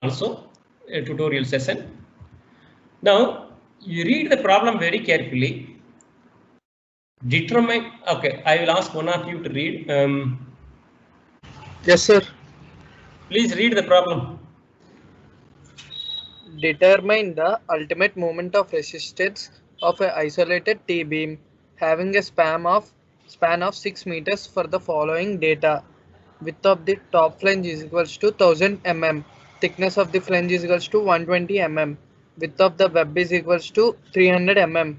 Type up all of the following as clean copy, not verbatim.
also a tutorial session. Now you read the problem very carefully. Determine. Okay, I will ask one of you to read. Yes, sir. Please read the problem. Determine the ultimate moment of resistance of an isolated T-beam having a span of 6 meters for the following data. Width of the top flange is equals to 1000 mm. Thickness of the flange is equals to 120 mm. Width of the web is equals to 300 mm.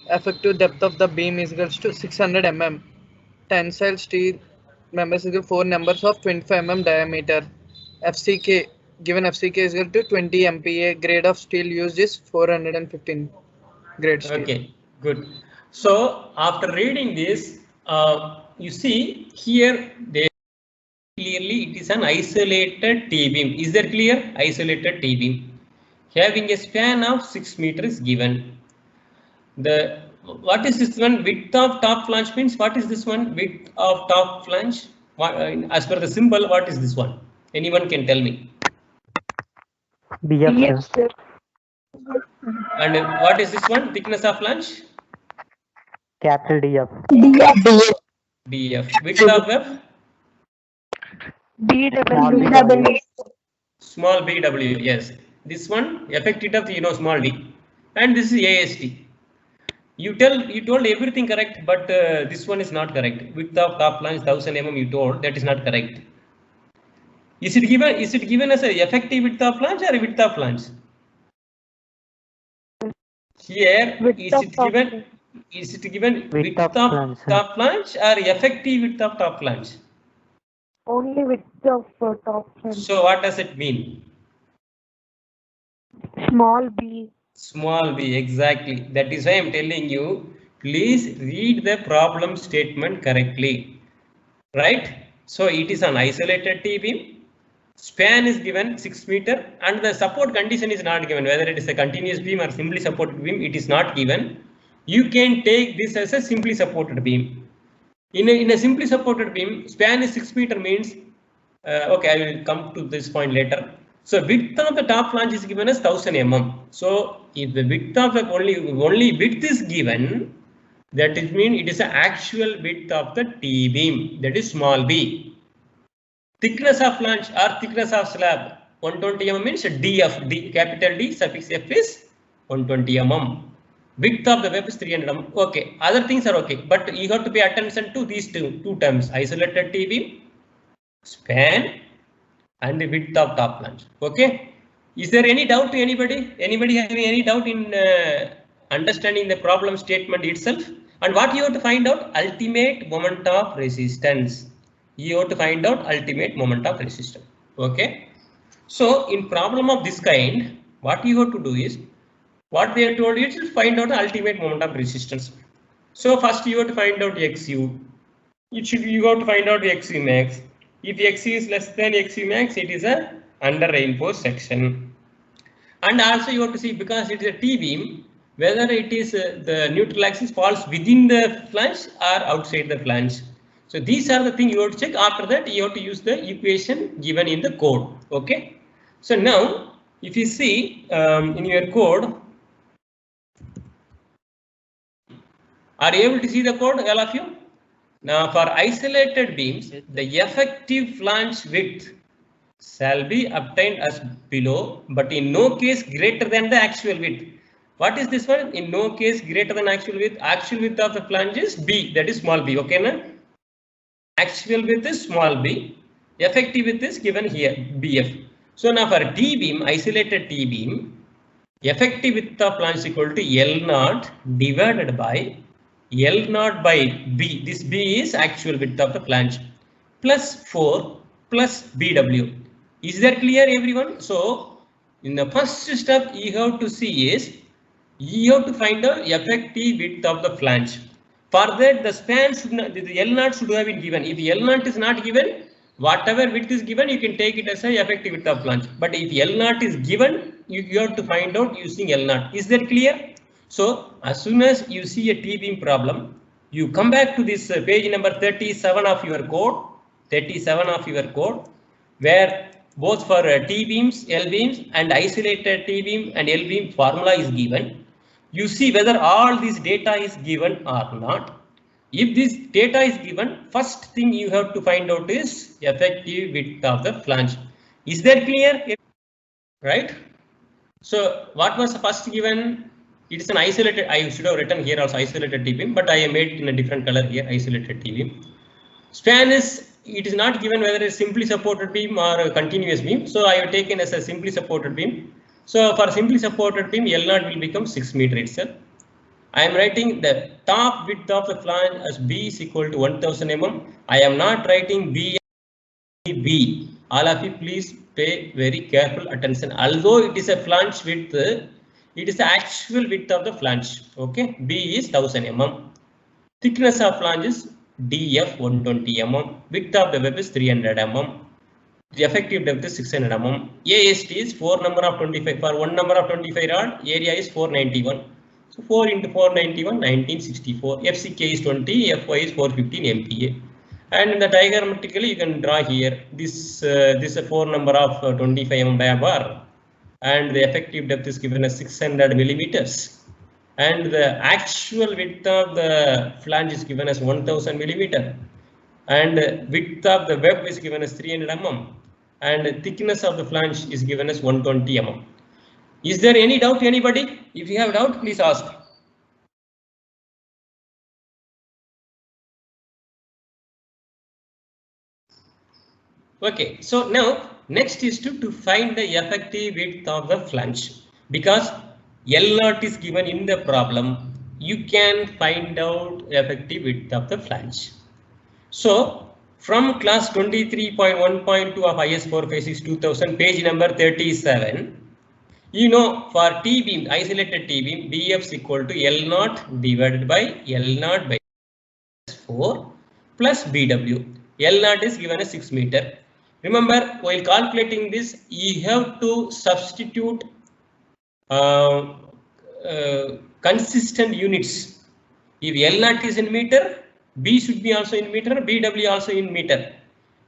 Effective depth of the beam is equals to 600 mm. Tensile steel members is 4 numbers of 25 mm diameter. FCK given FCK is equal to 20 MPa. Grade of steel used is 415 grade steel. Okay, good. So after reading this, you see here they clearly it is an isolated T-beam. Is that clear? Isolated T-beam having a span of 6 meters given. What is this one? Width of top flange means what is this one? Width of top flange. What, as per the symbol, what is this one? Anyone can tell me. DF, sir. And what is this one? Thickness of flange? Capital DF. DF. Width of web? BW. Small bw. Yes. This one effective of small d. And this is AST. You told everything correct, but this one is not correct. Width of top flange 1000 mm you told, that is not correct. Is it given as a effective width of flange or a width of flange? Here is it given width of top flange or effective width of top flange? Only width of top flange. So what does it mean? Small b. Small b, exactly. That is why I am telling you, please read the problem statement correctly. Right? So it is an isolated T-beam. Span is given 6 meter and the support condition is not given. Whether it is a continuous beam or simply supported beam, it is not given. You can take this as a simply supported beam. In a simply supported beam, span is 6 meter means, okay, I will come to this point later. So width of the top flange is given as 1000 mm. So if the width of the only width is given, that is mean it is the actual width of the T-beam, that is small b. Thickness of flange or thickness of slab 120 mm means DF, capital D suffix F is 120 mm. Width of the web is 300 mm. Okay, other things are okay, but you have to pay attention to these two terms: isolated T-beam, span, and the width of top flange. Okay, is there any doubt to anybody? Anybody having any doubt in understanding the problem statement itself? And what you have to find out? Ultimate moment of resistance. You have to find out ultimate moment of resistance. Okay, so in problem of this kind, what you have to do is, what they have told you to find out the ultimate moment of resistance. So first you have to find out XU. You have to find out XU max. If XU is less than XU max, it is a under reinforced section. And also you have to see, because it is a T-beam, whether it is the neutral axis falls within the flange or outside the flange. So these are the things you have to check. After that, you have to use the equation given in the code. Okay. So now, if you see in your code, are you able to see the code, all of you? Now, for isolated beams, the effective flange width shall be obtained as below, but in no case greater than the actual width. What is this one? In no case greater than actual width. Actual width of the flange is B, that is small b. Okay, na? Actual width is small b. Effective width is given here, BF. So now for T-beam, isolated T-beam, effective width of flange is equal to L0 divided by L0 by B. This B is actual width of the flange plus 4 plus BW. Is that clear, everyone? So in the first step you have to see is, you have to find out effective width of the flange. For that, the span should not, the L0 should have been given. If L0 is not given, whatever width is given, you can take it as a effective width of flange. But if L0 is given, you have to find out using L0. Is that clear? So as soon as you see a T-beam problem, you come back to this page number 37 of your code, where both for T-beams, L-beams and isolated T-beam and L-beam formula is given. You see whether all this data is given or not. If this data is given, first thing you have to find out is effective width of the flange. Is that clear? Right? So what was first given? It is an isolated, I should have written here also isolated T-beam, but I have made it in a different color here, isolated T-beam. Span is, it is not given whether it's simply supported beam or a continuous beam. So I have taken as a simply supported beam. So for simply supported beam, L0 will become 6 meter itself. I am writing the top width of the flange as B is equal to 1000 mm. I am not writing B. All of you please pay very careful attention. Although it is a flange width, it is the actual width of the flange. Okay, B is 1000 mm. Thickness of flange is DF 120 mm. Width of the web is 300 mm. The effective depth is 600 mm. AST is 4 number of 25. For 1 number of 25 rod, area is 491. So 4 into 491, 1964. FCK is 20, FY is 415 MPa. And in the diagrammatically you can draw here. This is a 4 number of 25 mm dia bar, and the effective depth is given as 600 millimeters. And the actual width of the flange is given as 1000 millimeter. And width of the web is given as 300 mm. And thickness of the flange is given as 120 mm. Is there any doubt, anybody? If you have doubt, please ask. Okay, so now next is to find the effective width of the flange. Because L0 is given in the problem, you can find out effective width of the flange. So from class 23.1.2 of IS 456 2000, page number 37, you know for T-beam, isolated T-beam, BF is equal to L0 divided by L0 by 4 plus BW. L0 is given as 6 meter. Remember, while calculating this, you have to substitute consistent units. If L0 is in meter, B should be also in meter, BW also in meter.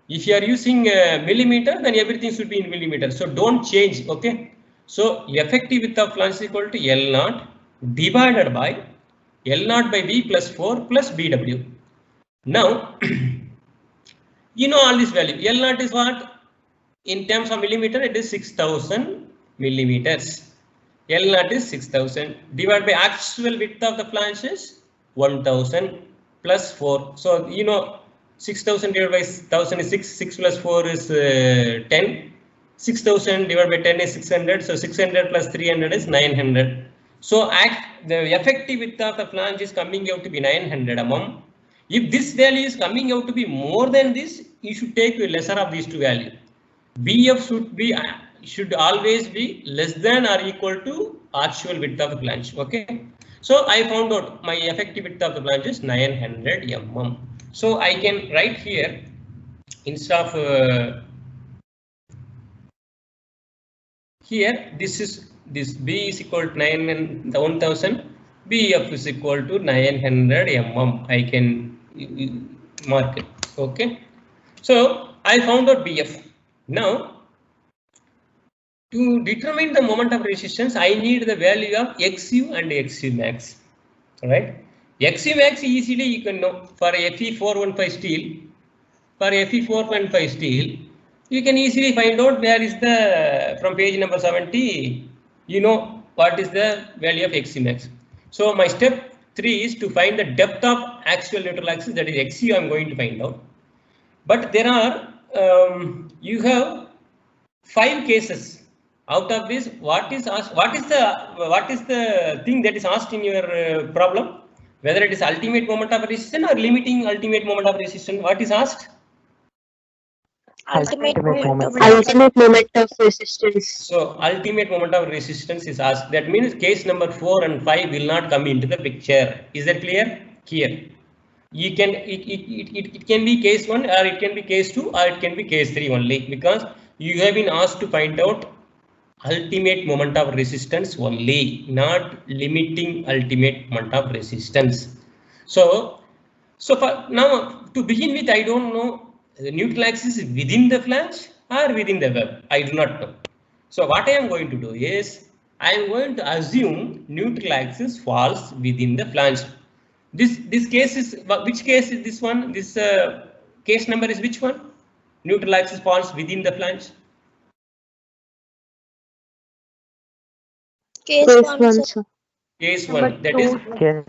If you are using millimeter, then everything should be in millimeter. So don't change, okay? So effective width of flange is equal to L0 divided by L0 by B plus 4 plus BW. Now, you know all this value. L0 is what? In terms of millimeter, it is 6000 millimeters. L0 is 6000 divided by actual width of the flange is 1000 plus 4. So, you know, 6000 divided by 1000 is 6. 6 plus 4 is 10. 6000 divided by 10 is 600. So, 600 plus 300 is 900. So, the effective width of the flange is coming out to be 900 mm. If this value is coming out to be more than this, you should take the lesser of these two values. BF should always be less than or equal to actual width of the flange. Okay. So I found out my effective width of the flange is 900 mm. So I can write here instead of here this B is equal to 1000, BF is equal to 900 mm. I can mark it. Okay. So I found out BF. Now to determine the moment of resistance, I need the value of XU and XU max. Right? XU max easily you can know for Fe415 steel. For Fe415 steel, you can easily find out where is the, from page number 70, you know what is the value of XU max. So my step 3 is to find the depth of actual neutral axis, that is XU I am going to find out. But there are, you have 5 cases. Out of this, what is the thing that is asked in your problem? Whether it is ultimate moment of resistance or limiting ultimate moment of resistance, what is asked? Ultimate moment of resistance. So ultimate moment of resistance is asked. That means case number 4 and 5 will not come into the picture. Is that clear? Here. You can it can be case 1 or it can be case 2 or it can be case 3 only, because you have been asked to find out ultimate moment of resistance only, not limiting ultimate moment of resistance. So for now, to begin with, I don't know the neutral axis is within the flange or within the web? I do not know. So what I am going to do is I am going to assume neutral axis falls within the flange. This case is, which case is this one? This case number is which one? Neutral axis falls within the flange. Case one, sir. Case Number 1, that is two. Case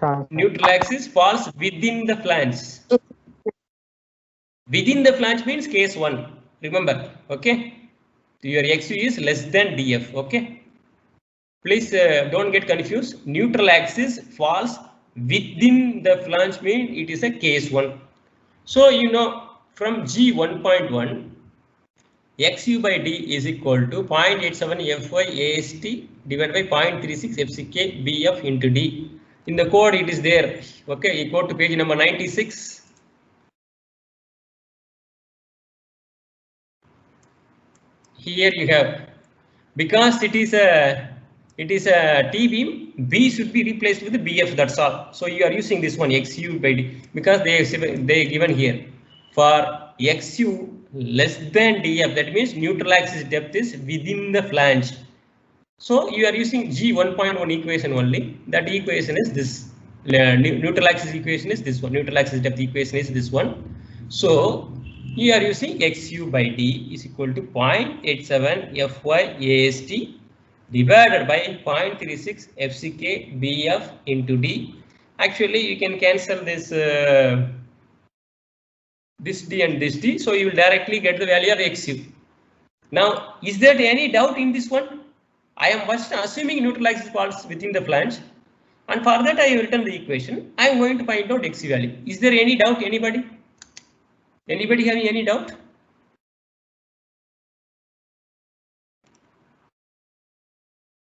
one. neutral axis falls within the flange. Within the flange means case 1. Remember, okay? Your XU is less than DF, okay? Please don't get confused. Neutral axis falls within the flange means it is a case 1. So you know from G 1.1, XU by D is equal to 0.87 Fy AST divided by 0.36 FCK BF into D. In the code it is there. Okay, you go to page number 96. Here you have, because it is a T-beam, B should be replaced with BF, that's all. So you are using this one XU by D because they given here for XU less than DF, that means neutral axis depth is within the flange. So you are using G 1.1 equation only. That equation is this. Neutral axis equation is this one. Neutral axis depth equation is this one. So you are using XU by D is equal to 0.87 Fy AST divided by 0.36 FCK BF into D. Actually, you can cancel this this D and this D, so you will directly get the value of XU. Now, is there any doubt in this one? I am first assuming neutral axis falls within the flange, and for that I have written the equation. I am going to find out XU value. Is there any doubt? Anybody? Anybody having any doubt?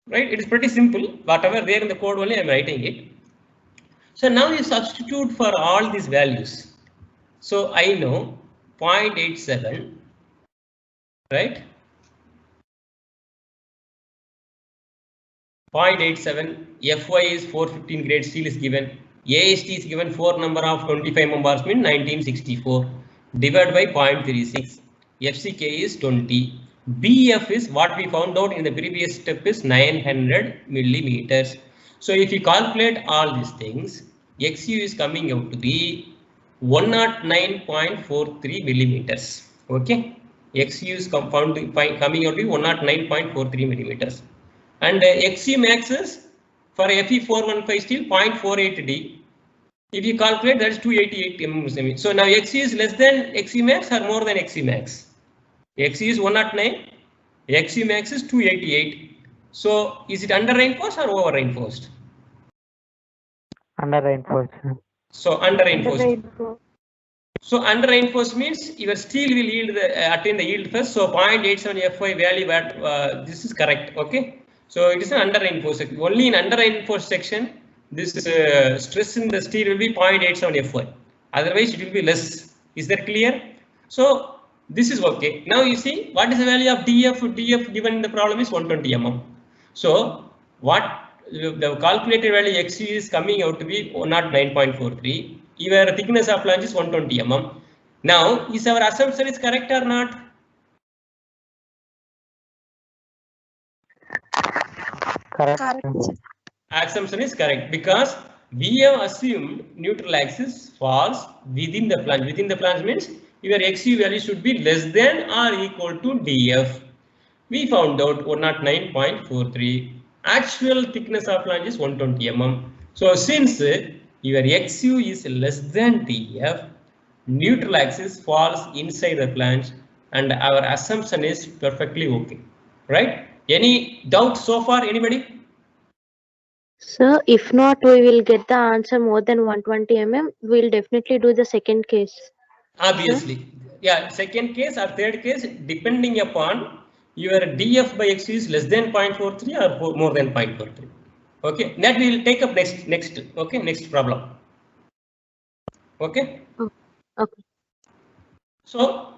Right, it is pretty simple. Whatever there in the code only I am writing it. So now you substitute for all these values. So I know 0.87, right? 0.87, Fy is 415 grade steel is given, AST is given 4 number of 25 members mean 1964, divided by 0.36, FCK is 20, BF is what we found out in the previous step is 900 millimeters. So if you calculate all these things, XU is coming out to be 109.43 millimeters. Okay, XU is coming out to be 109.43 millimeters. And XU max is for Fe415 steel 0.48D. If you calculate, that is 288 mm. So now XU is less than XU max or more than XU max? XU is 109, XU max is 288. So is it under reinforced or over reinforced? Under reinforced. So under reinforced. So under reinforced means your steel will yield attain the yield first. So 0.87 Fy value, this is correct. Okay. So it is an under reinforced. Only in under reinforced section, this stress in the steel will be 0.87 Fy. Otherwise, it will be less. Is that clear? So this is okay. Now you see what is the value of DF? DF given in the problem is 120 mm. So what the calculated value XU is coming out to be 109.43. Your thickness of flange is 120 mm. Now, is our assumption is correct or not? Correct. Assumption is correct because we have assumed neutral axis falls within the flange. Within the flange means your XU value should be less than or equal to DF. We found out 109.43. Actual thickness of flange is 120 mm. So since your XU is less than DF, neutral axis falls inside the flange, and our assumption is perfectly okay. Right? Any doubt so far? Anybody? Sir, if not, we will get the answer more than 120 mm. We'll definitely do the second case. Obviously, yeah, second case or third case, depending upon your DF by XU is less than 0.43 or more than 0.43. Okay, that we will take up next. Okay, next problem. Okay. Okay. So,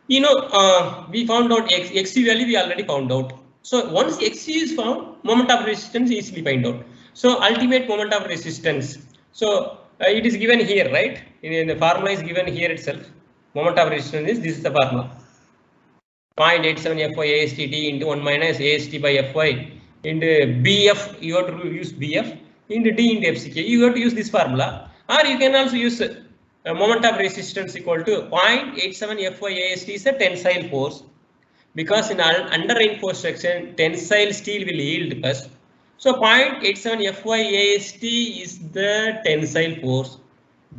you know, we found out XU value we already found out. So once XU is found, moment of resistance easily find out. So ultimate moment of resistance. So it is given here, right? In the formula is given here itself. Moment of resistance is this is the formula. 0.87 Fy AST D into 1 minus AST by Fy into BF. You have to use BF into D into FCK. You have to use this formula, or you can also use moment of resistance equal to 0.87 Fy AST is a tensile force, because in under reinforced section tensile steel will yield first. So 0.87 Fy AST is the tensile force.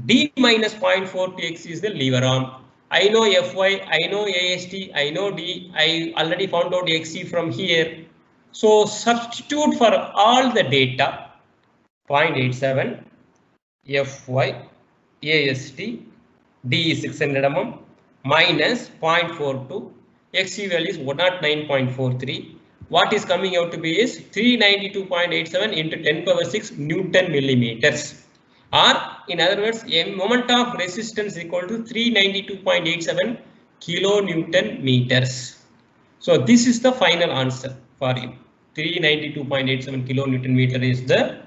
D minus 0.42x is the lever arm. I know Fy, I know AST, I know D, I already found out XC from here. So substitute for all the data 0.87 Fy AST, D is 600 mm minus 0.42, XC value is 109.43. What is coming out to be is 392.87 into 10 power 6 Newton millimeters. Or in other words, a moment of resistance equal to 392.87 kilonewton meters. So this is the final answer for you. 392.87 kilonewton meter is the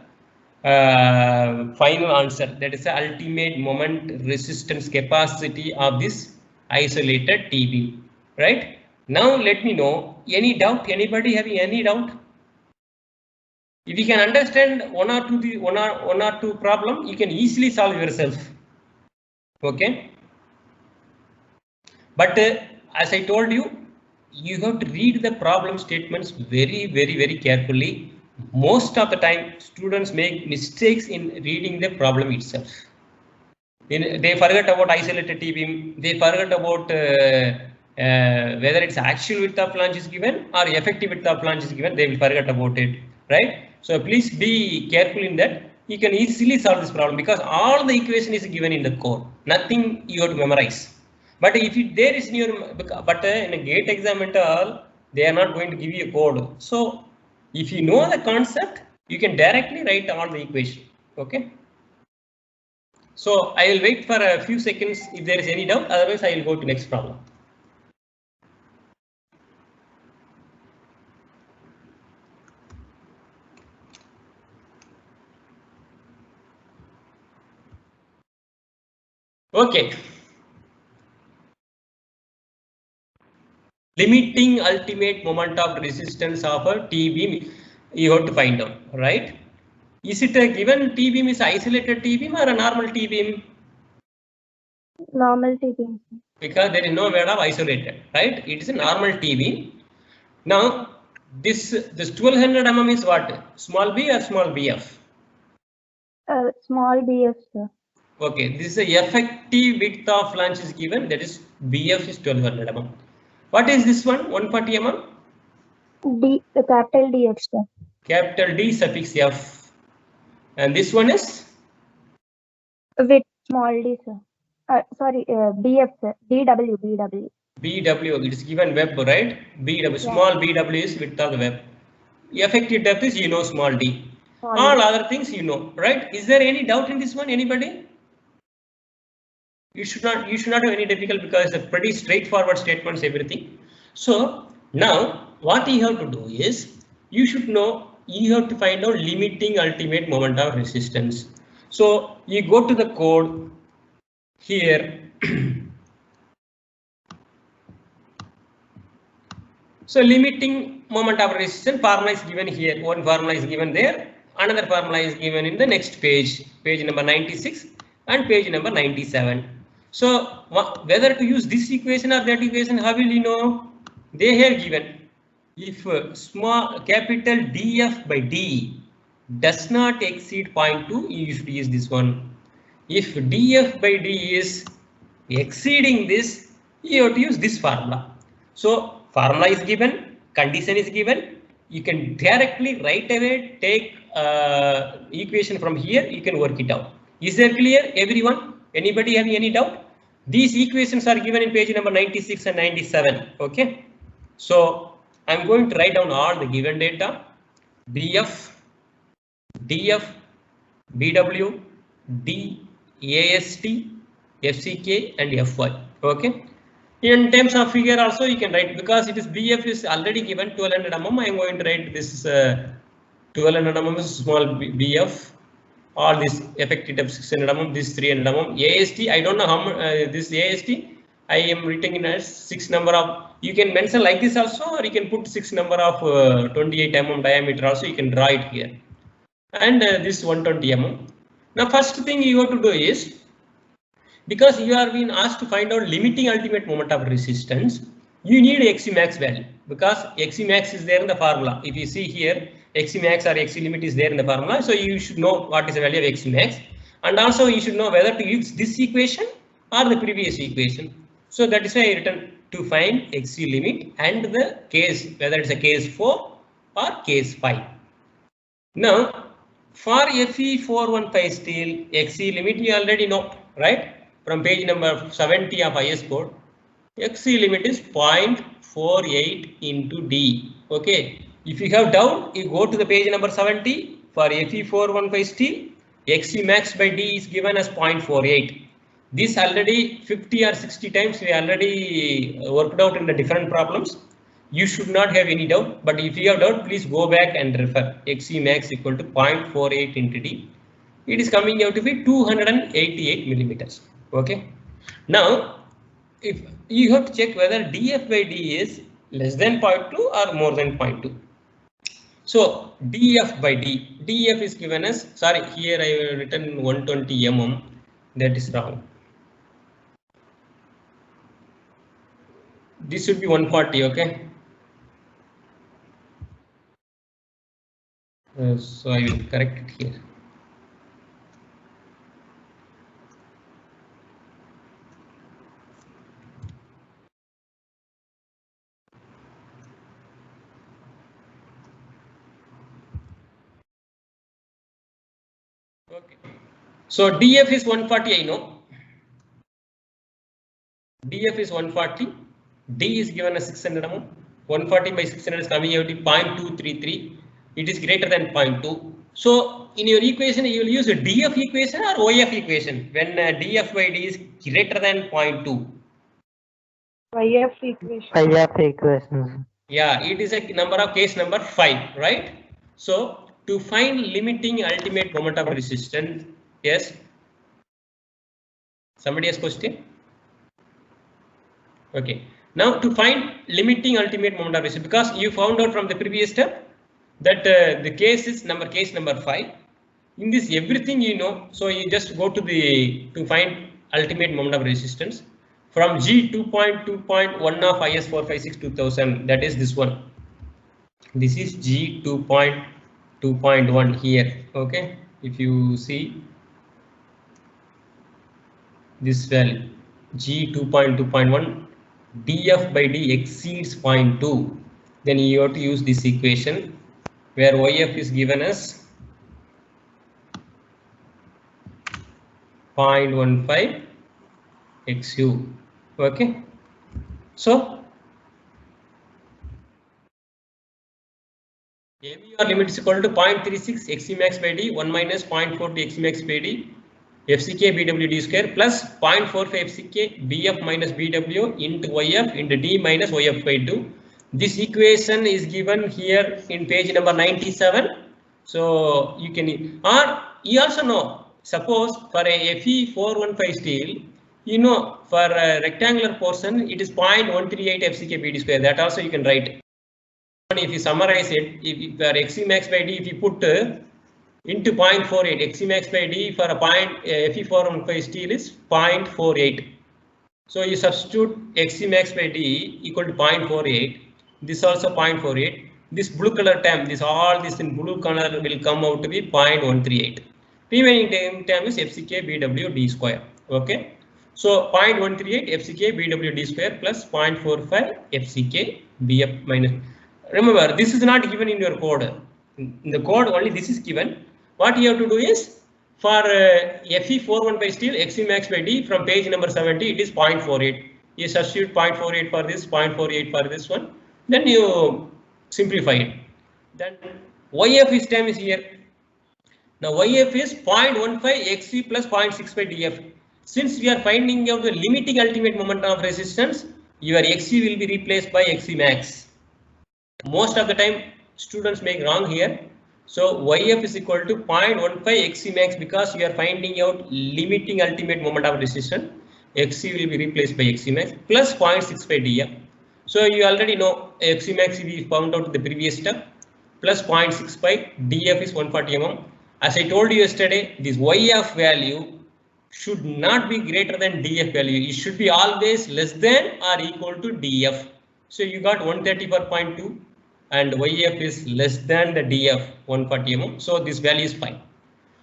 final answer. That is the ultimate moment resistance capacity of this isolated T-beam. Right? Now let me know, any doubt? Anybody having any doubt? If you can understand one or two problem, you can easily solve yourself. Okay. But as I told you, you have to read the problem statements very carefully. Most of the time, students make mistakes in reading the problem itself. They forget about isolated T-beam. They forget about whether it's actual width of flange is given or effective width of flange is given. They will forget about it, right? So please be careful in that. You can easily solve this problem because all the equation is given in the code. Nothing you have to memorize. But if there is in your, but in a GATE exam and all, they are not going to give you a code. So if you know the concept, you can directly write all the equation. Okay. So I will wait for a few seconds if there is any doubt. Otherwise, I will go to next problem. Okay. Limiting ultimate moment of resistance of a T-beam, you have to find out, right? Is it a given T-beam is isolated T-beam or a normal T-beam? Normal T-beam. Because there is no word of isolated, right? It is a normal T-beam. Now, this 1200 mm is what? Small b or small bf? Small bf, sir. Okay, this is the effective width of flange is given, that is bf is 1200 mm. What is this one? 140 mm? D, capital DF, sir. Capital D suffix f. And this one is? With small d, sir. Sorry, BF, sir. BW. BW, it is given web, right? BW, small BW is width of the web. Effective depth is, you know, small d. All other things you know, right? Is there any doubt in this one? Anybody? You should not have any difficulty because it's a pretty straightforward statements, everything. So now what you have to do is you should know, you have to find out limiting ultimate moment of resistance. So you go to the code here. So limiting moment of resistance formula is given here. One formula is given there. Another formula is given in the next page, page number 96 and page number 97. So whether to use this equation or that equation, how will you know? They have given if small capital DF by D does not exceed 0.2, you should use this one. If DF by D is exceeding this, you have to use this formula. So formula is given, condition is given. You can directly right away take equation from here. You can work it out. Is that clear, everyone? Anybody having any doubt? These equations are given in page number 96 and 97. Okay. So I'm going to write down all the given data. BF, DF, BW, D, AST, FCK and FY. Okay. In terms of figure also you can write, because it is BF is already given 1200 mm. I am going to write this 1200 mm is small BF. All this effective depth 600 mm, this 300 mm. AST, I don't know how much this AST. I am writing in as 6 number of, you can mention like this also, or you can put 6 number of 28 mm diameter also, you can draw it here. And this 120 mm. Now first thing you have to do is, because you are being asked to find out limiting ultimate moment of resistance, you need Xc max value, because Xc max is there in the formula. If you see here, Xc max or Xc limit is there in the formula, so you should know what is the value of Xc max, and also you should know whether to use this equation or the previous equation. So that is why I written to find Xc limit and the case, whether it's a case 4 or case 5. Now for Fe415 steel, Xc limit you already know, right? From page number 70 of IS code, Xc limit is 0.48 into D. Okay, if you have doubt, you go to the page number 70 for Fe415 steel. Xc max by D is given as 0.48. This already 50 or 60 times we already worked out in the different problems. You should not have any doubt, but if you have doubt, please go back and refer. Xc max equal to 0.48 into D. It is coming out to be 288 millimeters. Okay. Now, if you have to check whether dF by D is less than 0.2 or more than 0.2. So dF by D, dF is given as, sorry, here I have written 120 mm. That is wrong. This should be 140. Okay. So I will correct it here. Okay. So DF is 140. I know. DF is 140. D is given as 600 mm. 140 by 600 is coming out to 0.233. It is greater than 0.2. So in your equation, you will use a DF equation or OF equation when DF by D is greater than 0.2. YF equation. YF equations. Yeah, it is a number of case number 5, right? So to find limiting ultimate moment of resistance, yes. Somebody has question? Okay. Now to find limiting ultimate moment of resistance, because you found out from the previous step that the case number 5. In this everything you know, so you just go to the to find ultimate moment of resistance from G 2.2.1 of IS 456-2000. That is this one. This is G 2.2.1 here. Okay, if you see this value G 2.2.1, dF by D exceeds 0.2, then you have to use this equation where YF is given as 0.15 XU. Okay, so AVR limit is equal to 0.36 Xc max by D 1 minus 0.40 Xc max by D FCK BWD square plus 0.45 FCK BF minus BW into YF into D minus YF by 2. This equation is given here in page number 97. So you can, or you also know, suppose for a Fe415 steel, you know, for a rectangular portion, it is 0.138 FCK BD square. That also you can write. And if you summarize it, if for Xc max by D, if you put into 0.48, Xc max by D for a Fe415 steel is 0.48. So you substitute Xc max by D equal to 0.48. This also 0.48. This blue color term, all this in blue color will come out to be 0.138. Remaining term is FCK BW D square. Okay. So 0.138 FCK BW D square plus 0.45 FCK BF minus. Remember, this is not given in your code. In the code only this is given. What you have to do is for Fe415 steel Xc max by D from page number 70, it is 0.48. You substitute 0.48 for this, 0.48 for this one. Then you simplify it. Then YF is term is here. Now YF is 0.15 Xc plus 0.65 DF. Since we are finding out the limiting ultimate moment of resistance, your Xc will be replaced by Xc max. Most of the time students make wrong here. So YF is equal to 0.15 Xc max because you are finding out limiting ultimate moment of resistance. Xc will be replaced by Xemax plus 0.65 df. So you already know Xemax we found out in the previous step, plus 0.65 df is 140 mm. As I told you yesterday, this YF value should not be greater than df value. It should be always less than or equal to df. So you got 134.2 and YF is less than the df 140 mm. So this value is fine.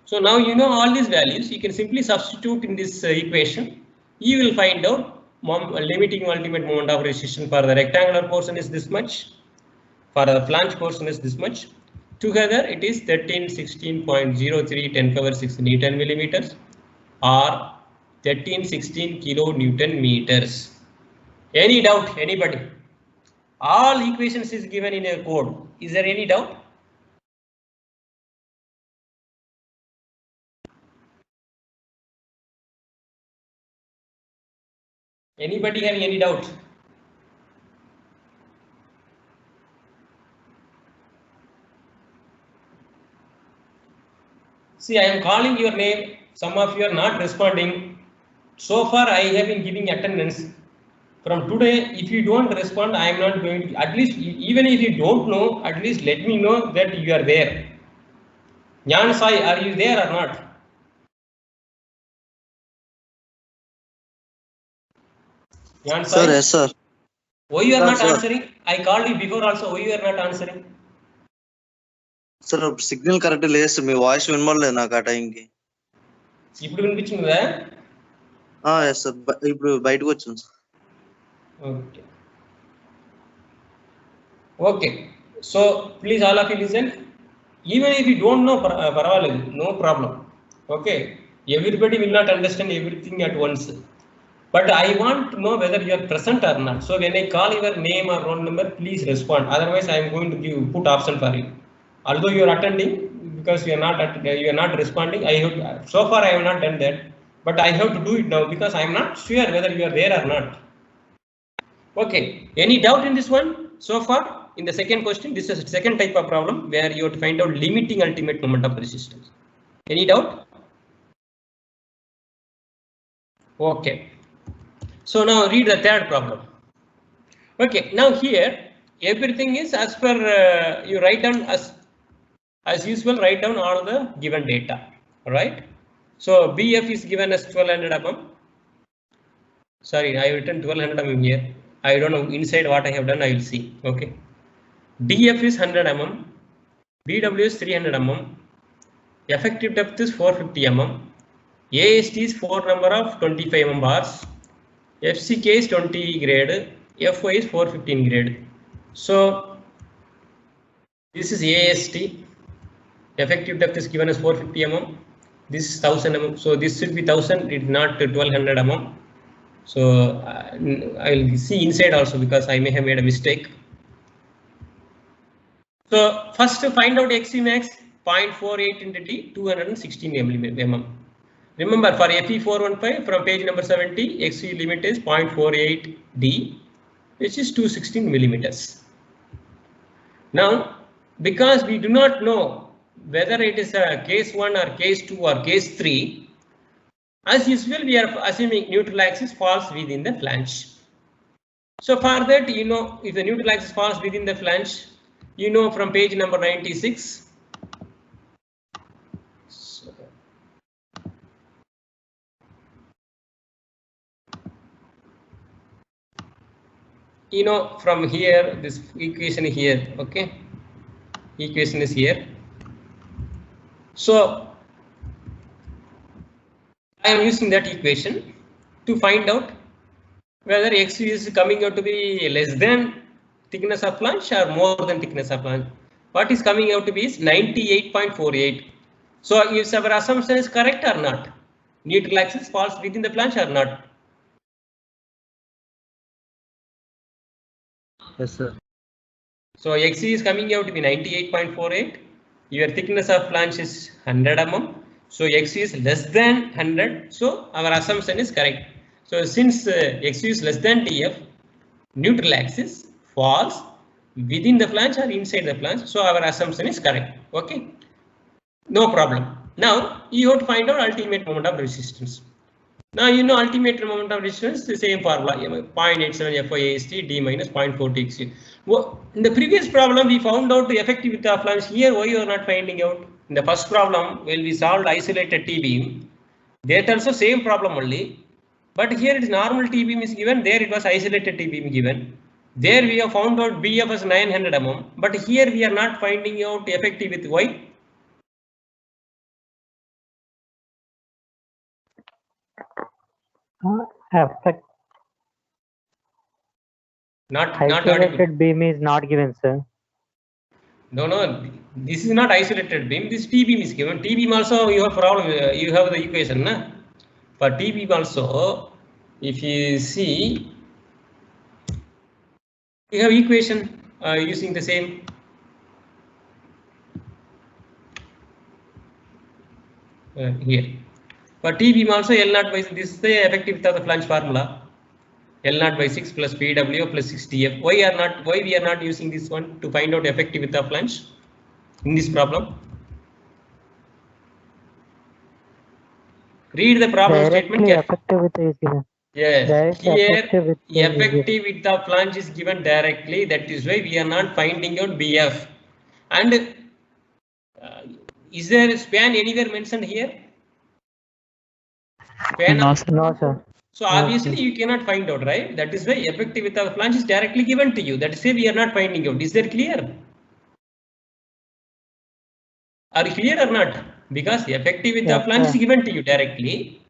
So now you know all these values, you can simply substitute in this equation. You will find out limiting ultimate moment of resistance for the rectangular portion is this much, for the flange portion is this much. Together it is 1316.03 10 power 6 Newton millimeters or 1316 kilo Newton meters. Any doubt, anybody? All equations is given in a code. Is there any doubt? Anybody having any doubt? See, I am calling your name. Some of you are not responding. So far, I have been giving attendance. From today, if you don't respond, I am not going to, at least, even if you don't know, at least let me know that you are there. Jnana Sai, are you there or not? Jnana Sai? Sir, yes, sir. Why you are Sir, not sir. answering? I called you before also. Why you are not answering? Sir signal correct లేదు sir, మీ voice వినబడలేదు నాకు ఆ టైంకి. ఇప్పుడు వినిపించిందా? Yes sir, ఇప్పుడు బయటకు వచ్చాను sir. Okay. Okay. So please all of you listen. Even if you don't know, no problem. Okay. Everybody will not understand everything at once. But I want to know whether you are present or not. So when I call your name or roll number, please respond. Otherwise, I am going to put option for you. Although you are attending, because you are not responding. So far I have not done that, but I have to do it now because I am not sure whether you are there or not. Okay. Any doubt in this one so far? In the second question, this is the second type of problem where you have to find out limiting ultimate moment of resistance. Any doubt? Okay. So now read the third problem. Okay. Now here everything is as per you write down as usual. Write down all the given data. Right. So BF is given as 1200 mm. Sorry, I have written 1200 mm here. I don't know inside what I have done. I will see. Okay. DF is 100 mm. BW is 300 mm. Effective depth is 450 mm. AST is 4 number of 25 mm bars. FCK is 20 grade. FY is 415 grade. So this is AST. Effective depth is given as 450 mm. This is 1000 mm. So this should be 1000. It's not 1200 mm. So I'll see inside also because I may have made a mistake. So first to find out Xemax 0.48 into T 216 mm. Remember for FE415 from page number 70, Xc limit is 0.48 D, which is 216 millimeters. Now because we do not know whether it is a case 1 or case 2 or case 3, as usual, we are assuming neutral axis falls within the flange. So for that, you know, if the neutral axis falls within the flange, you know from page number 96. So, you know from here, this equation here, okay? Equation is here. So I am using that equation to find out whether Xu is coming out to be less than thickness of flange or more than thickness of flange. What is coming out to be is 98.48. So is our assumption is correct or not? Neutral axis falls within the flange or not? Yes, sir. So Xu is coming out to be 98.48. Your thickness of flange is 100 mm. So Xu is less than 100. So our assumption is correct. So since Xu is less than TF, neutral axis falls within the flange or inside the flange. So our assumption is correct. Okay. No problem. Now you have to find out ultimate moment of resistance. Now you know ultimate moment of resistance, the same formula, 0.87 FYAST D minus 0.4 XU. In the previous problem, we found out the effective width of flange. Here, why you are not finding out? In the first problem, when we solved isolated T-beam, that also same problem only. But here it is normal T-beam is given, there it was isolated T-beam given. There we have found out BF as 900 mm, but here we are not finding out effective width. Why? Effect Not audible. isolated beam is not given, sir. No, this is not isolated beam. This T-beam is given. T-beam also you have problem. You have the equation, na? For T-beam also, if you see, you have equation using the same. Here. For T-beam also L0 by, this is the effective width of the flange formula. L0 by 6 plus PW plus 6TF. Why we are not using this one to find out effective width of flange in this problem? Read the problem statement. Effective width is given. Yes, here effective width of flange is given directly. That is why we are not finding out BF. And is there a span anywhere mentioned here? Span no, sir. So obviously you cannot find out, right? That is why effective width of flange is directly given to you. That is why we are not finding out. Is that clear? Are you clear or not? Because effective width of flange is given to you directly.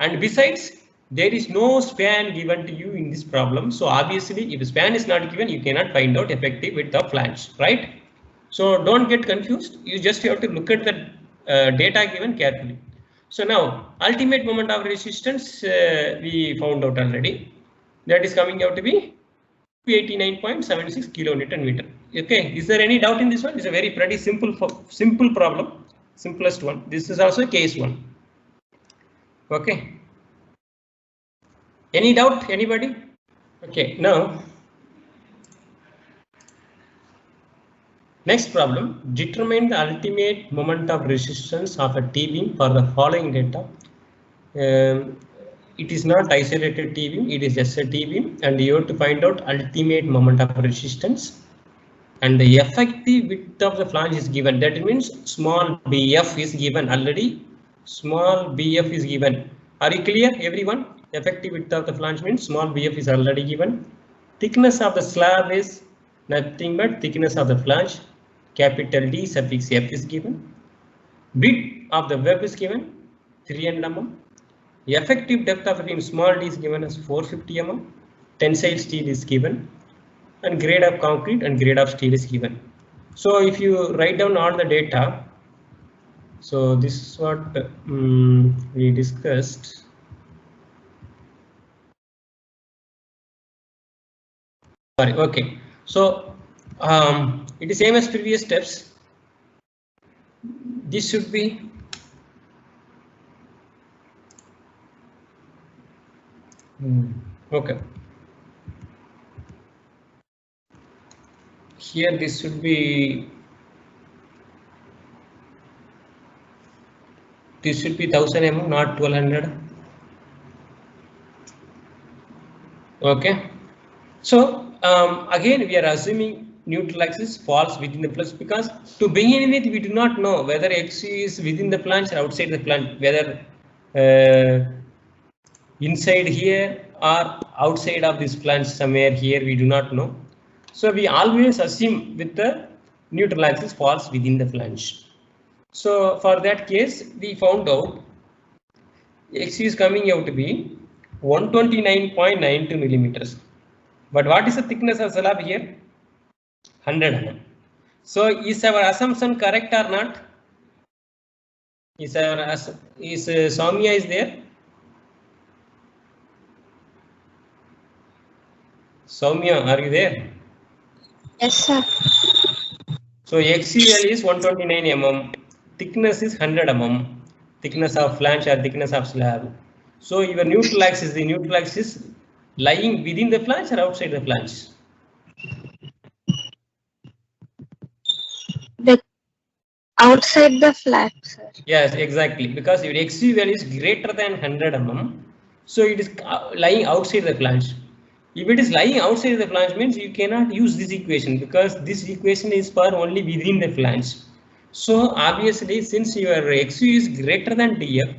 And besides, there is no span given to you in this problem. So obviously, if span is not given, you cannot find out effective width of flange, right? So don't get confused. You just have to look at the data given carefully. So now, ultimate moment of resistance we found out already. That is coming out to be 289.76 kilonewton meter. Okay, is there any doubt in this one? It's a very pretty simple problem, simplest one. This is also case one. Okay. Any doubt, anybody? Okay, now next problem, determine the ultimate moment of resistance of a T-beam for the following data. It is not isolated T-beam, it is just a T-beam, and you have to find out ultimate moment of resistance. And the effective width of the flange is given. That means small BF is given already. Small BF is given. Are you clear, everyone? Effective width of the flange means small BF is already given. Thickness of the slab is nothing but thickness of the flange. Capital D suffix F is given. Width of the web is given 300 mm. Effective depth of the beam small d is given as 450 mm. Tensile steel is given. And grade of concrete and grade of steel is given. So if you write down all the data, so this is what we discussed. Sorry, okay. So it is same as previous steps. This should be okay. Here this should be 1000 mm, not 1200. Okay. So again we are assuming neutral axis falls within the flange, because to begin with we do not know whether XU is within the flange or outside the flange, whether inside here or outside of this flange somewhere here, we do not know. So we always assume with the neutral axis falls within the flange. So for that case we found out XU is coming out to be 129.92 millimeters. But what is the thickness of slab here? 100 mm. So is our assumption correct or not? Is Soumya is there? Soumya, are you there? Yes, sir. So XUL is 129 mm. Thickness is 100 mm. Thickness of flange or thickness of slab. So your neutral axis, the neutral axis lying within the flange or outside the flange? Outside the flange, sir. Yes, exactly. Because your XU value is greater than 100 mm. So it is lying outside the flange. If it is lying outside the flange means you cannot use this equation because this equation is for only within the flange. So obviously since your XU is greater than DF,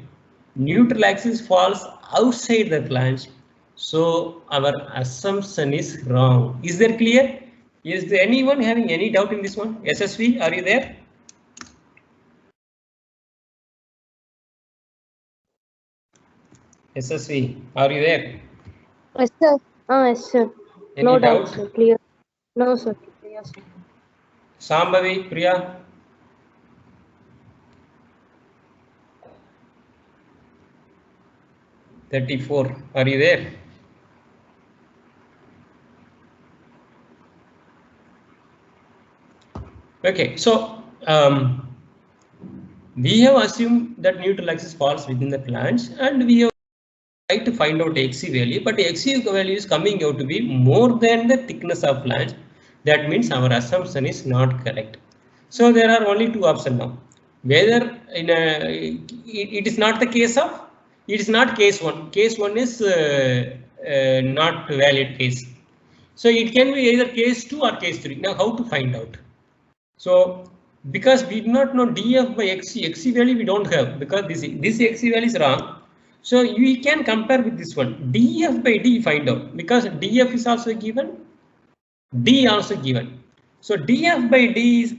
neutral axis falls outside the flange. So our assumption is wrong. Is that clear? Is there anyone having any doubt in this one? SSV, are you there? SSV, are you there? Yes, sir. Yes, sir. Any No doubt? doubt, sir. Clear. No, sir. Clear, sir. Sambhavi, Priya? (34). Are you there? Okay, so we have assumed that neutral axis falls within the flange, and we have tried to find out XC value, but XC value is coming out to be more than the thickness of flange. That means our assumption is not correct. So there are only two options now. Whether in a, it is not the case of, it is not case 1. Case 1 is not valid case. So it can be either case 2 or case 3. Now how to find out? So because we do not know df by xc value we don't have, because this xc value is wrong. So we can compare with this one, df by d find out, because df is also given, d also given. So df by d is,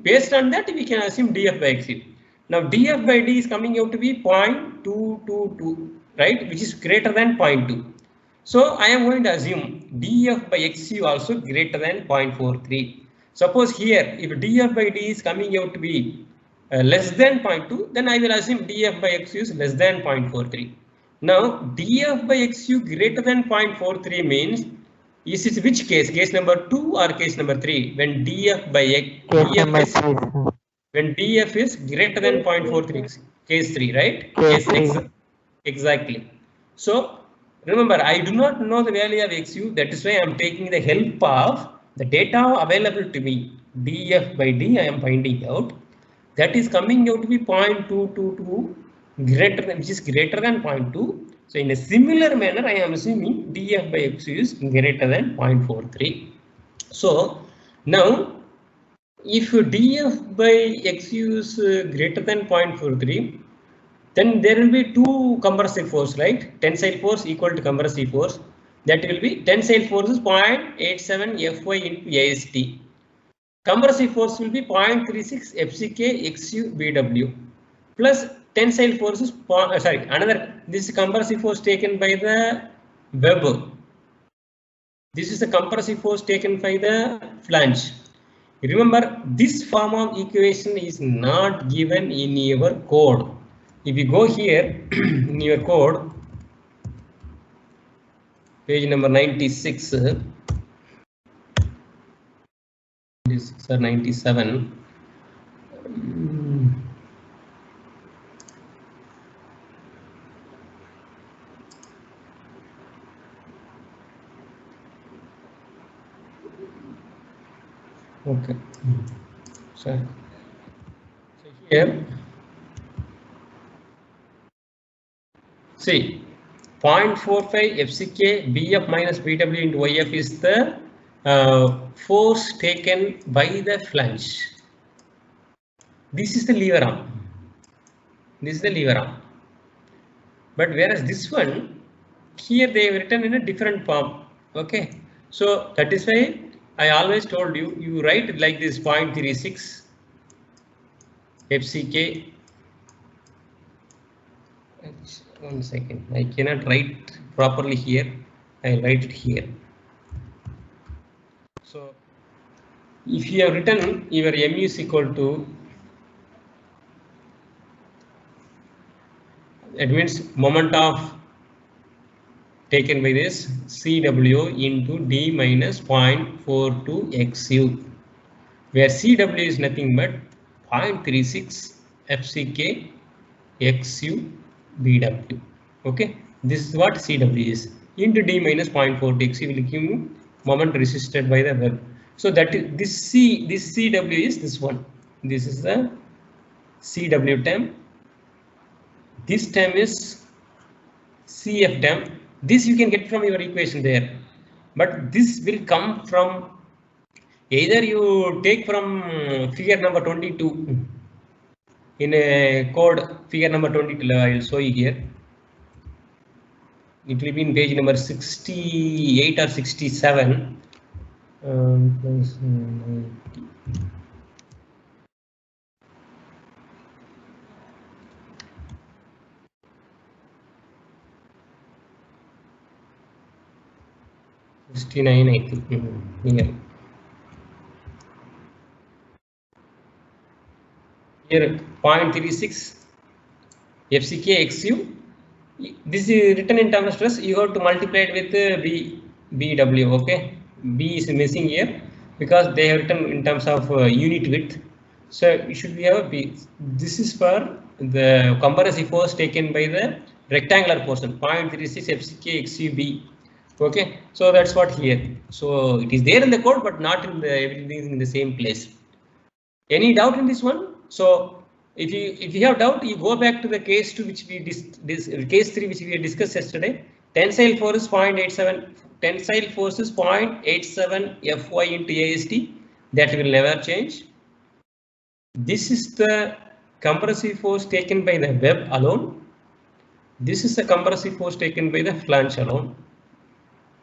based on that we can assume df by xc. Now df by d is coming out to be 0.222, right, which is greater than 0.2. So I am going to assume df by xu also greater than 0.43. Suppose here if df by d is coming out to be less than 0.2, then I will assume df by xu is less than 0.43. Now df by xu greater than 0.43 means, is it which case? Case number 2 or case number 3? When df by when df is greater than 0.43, case 3, right? Case Yes, 3. exactly. So remember, I do not know the value of xu. That is why I am taking the help of the data available to me. df by d I am finding out. That is coming out to be 0.222 greater than, which is greater than 0.2. So in a similar manner, I am assuming df by xu is greater than 0.43. So now, if df by xu is greater than 0.43, then there will be two compressive force, right? Tensile force equal to compressive force. That will be tensile force is 0.87 Fy into AST. Compressive force will be 0.36 FCK XU BW plus tensile force is this is compressive force taken by the web. This is the compressive force taken by the flange. Remember, this form of equation is not given in your code. If you go here in your code, page number 96, this is 97. Okay. So here, see, 0.45 FCK BF minus BW into YF is the force taken by the flange. This is the lever arm. This is the lever arm. But whereas this one, here they have written in a different form. Okay. So that is why I always told you, you write like this 0.36 FCK. One second, I cannot write properly here. I write it here. So if you have written your mu is equal to, that means moment of taken by this CW into D minus 0.42 XU, where CW is nothing but 0.36 FCK XU BW. Okay, this is what CW is, into D minus 0.42 XU will give you moment resisted by the web. So that is this CW is this one. This is the CW term. This term is CFDM. This you can get from your equation there, but this will come from either you take from figure number 22 in a code, figure number 22. I will show you here. It will be in page number 68 or 67. Plus 90. I think. Here. Here 0.36 FCK XU. This is written in terms of stress. You have to multiply it with BW. Okay, B is missing here because they have written in terms of unit width. So it should be a B. This is for the compressive force taken by the rectangular portion. 0.36 FCK XUB. Okay, so that's what here. So it is there in the code, but not in the everything in the same place. Any doubt in this one? So if you have doubt, you go back to the case 2 which we case 3 which we discussed yesterday. Tensile force is 0.87. Tensile force is 0.87 Fy into AST. That will never change. This is the compressive force taken by the web alone. This is the compressive force taken by the flange alone.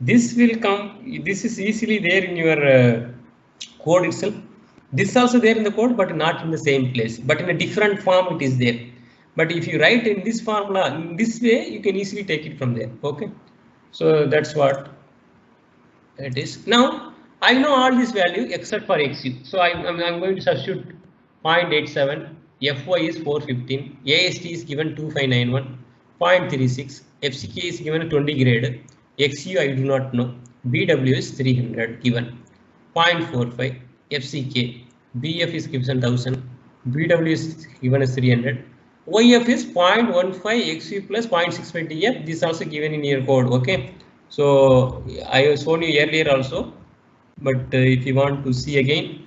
This will come. This is easily there in your code itself. This is also there in the code, but not in the same place, but in a different form it is there. But if you write in this formula in this way, you can easily take it from there. Okay, so that's what it is. Now I know all this value except for XU, so I'm going to substitute 0.87, Fy is 415, AST is given 2591, 0.36, FCK is given 20 grade, XU I do not know, BW is 300 given, 0.45. FCK, BF is given 1000, BW is given as 300, YF is 0.15 XU plus 0.65 DF. This is also given in your code. Okay, so I have shown you earlier also, but if you want to see again,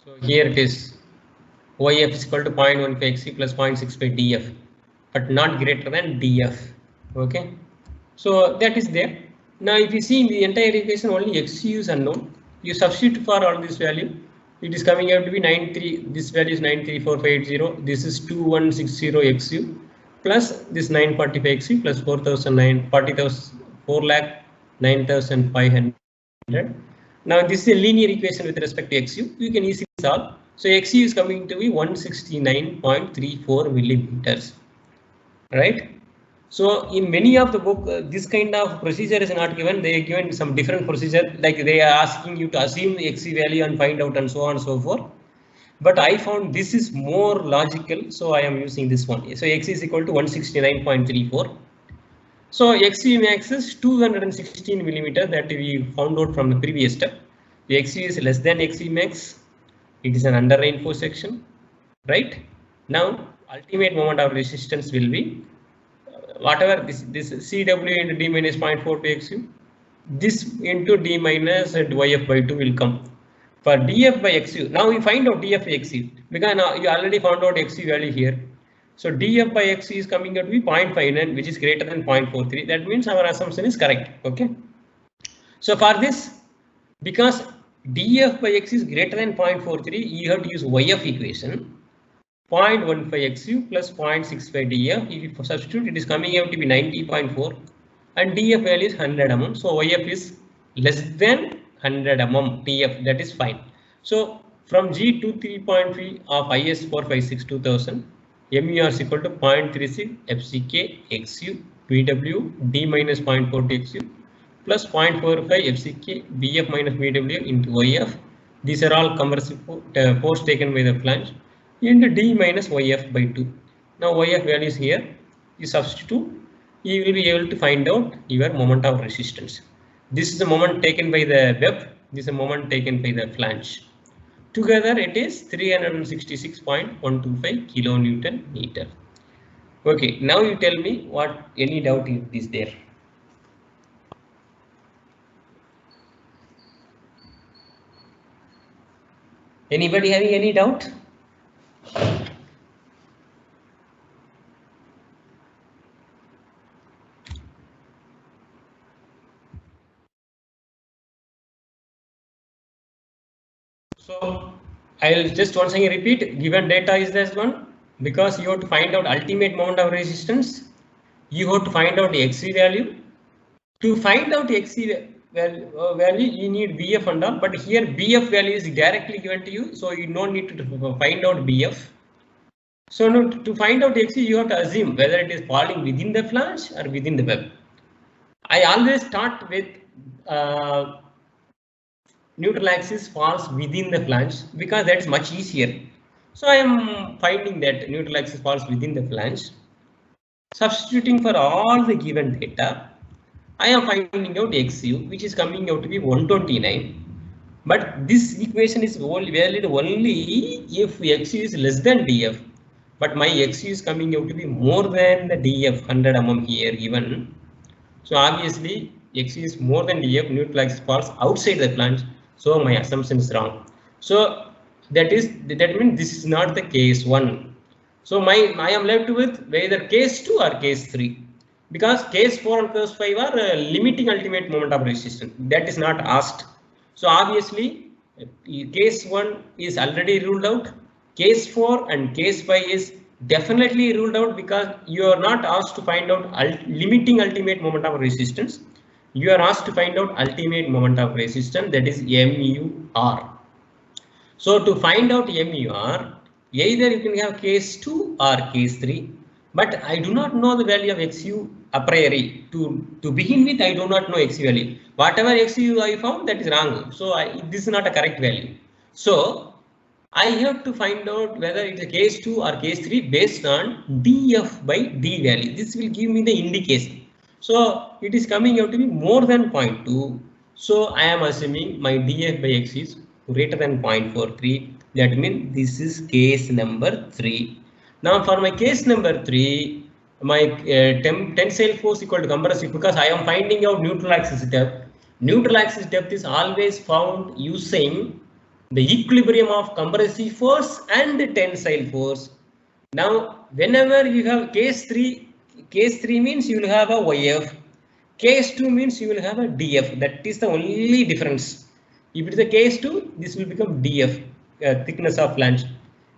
so here it is. YF is equal to 0.15 XU plus 0.65 DF. But not greater than DF. Okay, so that is there. Now if you see in the entire equation only XU is unknown, you substitute for all this value, it is coming out to be 93. This value is 93450. This is 2160 XU plus this 945 XU plus 4,99500. Now this is a linear equation with respect to XU. You can easily solve. So XU is coming to be 169.34 millimeters. Right, so in many of the book this kind of procedure is not given. They are given some different procedure, like they are asking you to assume the XC value and find out and so on and so forth. But I found this is more logical, so I am using this one. So X is equal to 169.34. So XC max is 216 millimeter that we found out from the previous step. The XC is less than XC max. It is an under reinforced section, right? Now ultimate moment of resistance will be whatever this CW into D minus 0.4 to XU, this into D minus YF by 2 will come. For DF by XU, now we find out DF by XU because now you already found out XU value here. So DF by XU is coming out to be 0.59, which is greater than 0.43. That means our assumption is correct. Okay. So for this, because DF by X is greater than 0.43, you have to use YF equation. 0.15 XU plus 0.65 DF. If you substitute, it is coming out to be 90.4 and DF value is 100 mm. So YF is less than 100 mm DF, that is fine. So from G to 3.3 of IS 456 2000, MUR is equal to 0.36 FCK XU BW D minus 0.40 XU plus 0.45 FCK BF minus BW into YF. These are all compressive force taken by the flange into D minus YF by 2. Now YF value is here. You substitute, you will be able to find out your moment of resistance. This is the moment taken by the web. This is the moment taken by the flange. Together it is 366.125 kilonewton meter. Okay, now you tell me what any doubt is there. Anybody having any doubt? So I'll just once again repeat, given data is this one, because you have to find out ultimate moment of resistance, you have to find out the XC value. To find out XC value, you need BF and all, but here BF value is directly given to you, so you don't need to find out BF. So now to find out XC, you have to assume whether it is falling within the flange or within the web. I always start with neutral axis falls within the flange because that's much easier. So I am finding that neutral axis falls within the flange. Substituting for all the given data, I am finding out XU, which is coming out to be 129. But this equation is valid only if XU is less than DF. But my XU is coming out to be more than the DF 100 mm here given. So obviously XU is more than DF, neutral axis falls outside the flange. So my assumption is wrong. So that means this is not the case 1. So I am left with either case 2 or case 3. Because case 4 and case 5 are limiting ultimate moment of resistance. That is not asked. So obviously case 1 is already ruled out. Case 4 and case 5 is definitely ruled out because you are not asked to find out limiting ultimate moment of resistance. You are asked to find out ultimate moment of resistance, that is MUR. So to find out MUR, either you can have case 2 or case 3. But I do not know the value of XU a priori. To begin with, I do not know XU value. Whatever XU I found, that is wrong. So this is not a correct value. So I have to find out whether it is case 2 or case 3 based on DF by D value. This will give me the indication. So it is coming out to be more than 0.2. So I am assuming my DF by X is greater than 0.43. That means this is case number 3. Now for my case number 3, my tensile force equal to compressive, because I am finding out neutral axis depth. Neutral axis depth is always found using the equilibrium of compressive force and tensile force. Now whenever you have case 3 means you will have a YF. Case 2 means you will have a DF. That is the only difference. If it is a case 2, this will become DF, thickness of flange.